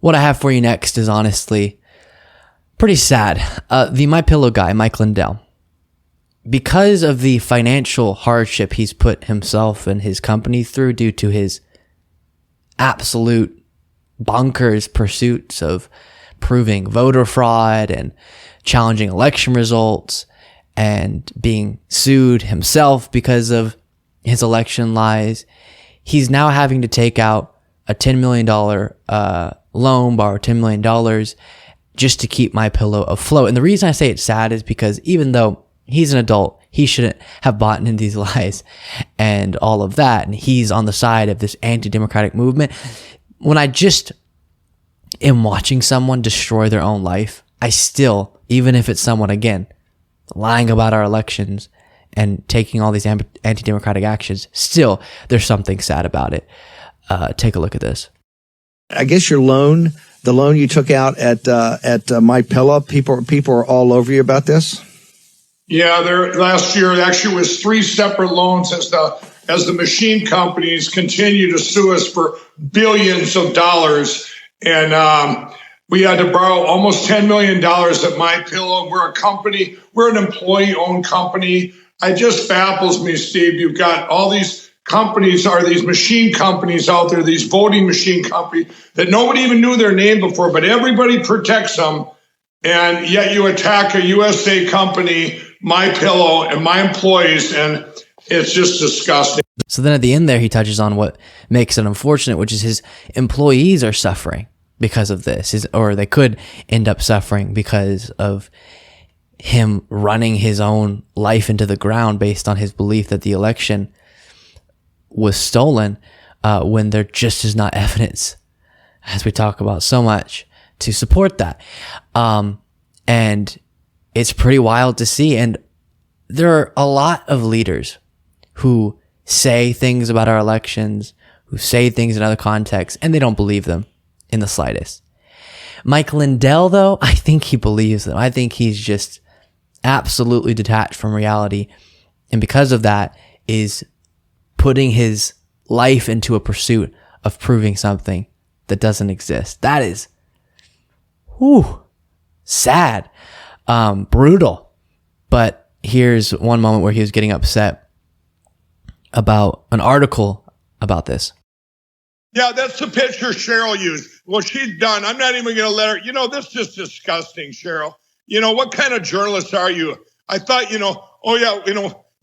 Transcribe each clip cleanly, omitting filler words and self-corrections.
What I have for you next is honestly pretty sad. The MyPillow guy, Mike Lindell, because of the financial hardship he's put himself and his company through due to his absolute bonkers pursuits of proving voter fraud and challenging election results and being sued himself because of his election lies, he's now having to take out a $10 million loan, borrow $10 million just to keep MyPillow afloat. And the reason I say it's sad is because even though he's an adult, he shouldn't have bought into these lies and all of that, and he's on the side of this anti-democratic movement. When I just am watching someone destroy their own life, I still, even if it's someone, again, lying about our elections and taking all these anti-democratic actions, still, there's something sad about it. Take a look at this. I guess your loan, the loan you took out at MyPillow, people are all over you about this. Yeah, last year actually was 3 separate loans as the machine companies continue to sue us for billions of dollars, and we had to borrow almost $10 million at MyPillow. We're a company, we're an employee-owned company. It just baffles me, Steve. You've got all these companies, these machine companies out there, these voting machine companies that nobody even knew their name before, but everybody protects them. And yet you attack a USA company, MyPillow, and my employees, and it's just disgusting. So then at the end there, he touches on what makes it unfortunate, which is his employees are suffering because of this, or they could end up suffering because of him running his own life into the ground based on his belief that the election was stolen, when there just is not evidence, as we talk about so much, to support that. And it's pretty wild to see. And there are a lot of leaders who say things about our elections, who say things in other contexts, and they don't believe them in the slightest. Mike Lindell, though, I think he believes them. I think he's just absolutely detached from reality. And because of that, is putting his life into a pursuit of proving something that doesn't exist. That is, sad, brutal. But here's one moment where he was getting upset about an article about this. Yeah, that's the picture Cheryl used. Well, she's done. I'm not even going to let her. This is disgusting, Cheryl. What kind of journalist are you? I thought,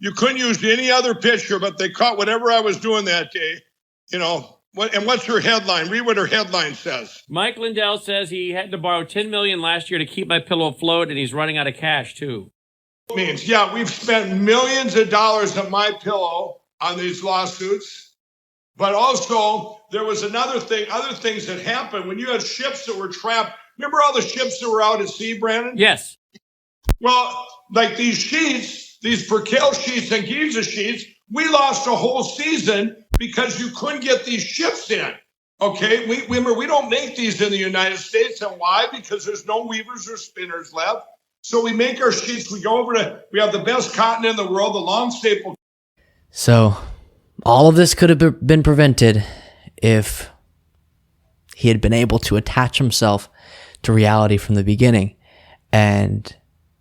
you couldn't use any other picture, but they caught whatever I was doing that day. And what's her headline? Read what her headline says. Mike Lindell says he had to borrow $10 million last year to keep MyPillow afloat, and he's running out of cash too. It means, yeah, we've spent millions of dollars on MyPillow on these lawsuits, but also there was other things that happened when you had ships that were trapped. Remember all the ships that were out at sea, Brandon? Yes. Well, like these sheets, these Percale sheets and Giza sheets, we lost a whole season because you couldn't get these ships in. Okay, we don't make these in the United States, and why? Because there's no weavers or spinners left. So we make our sheets. We have the best cotton in the world, the long staple. So all of this could have been prevented if he had been able to attach himself to reality from the beginning. And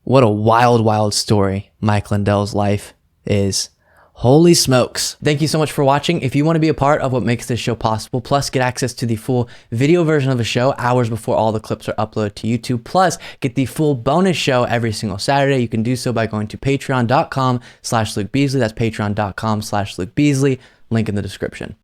what a wild, wild story Mike Lindell's life is. Holy smokes. Thank you so much for watching. If you want to be a part of what makes this show possible, plus get access to the full video version of the show hours before all the clips are uploaded to YouTube, plus get the full bonus show every single Saturday, you can do so by going to patreon.com/Luke Beasley. That's patreon.com/Luke Beasley. Link in the description.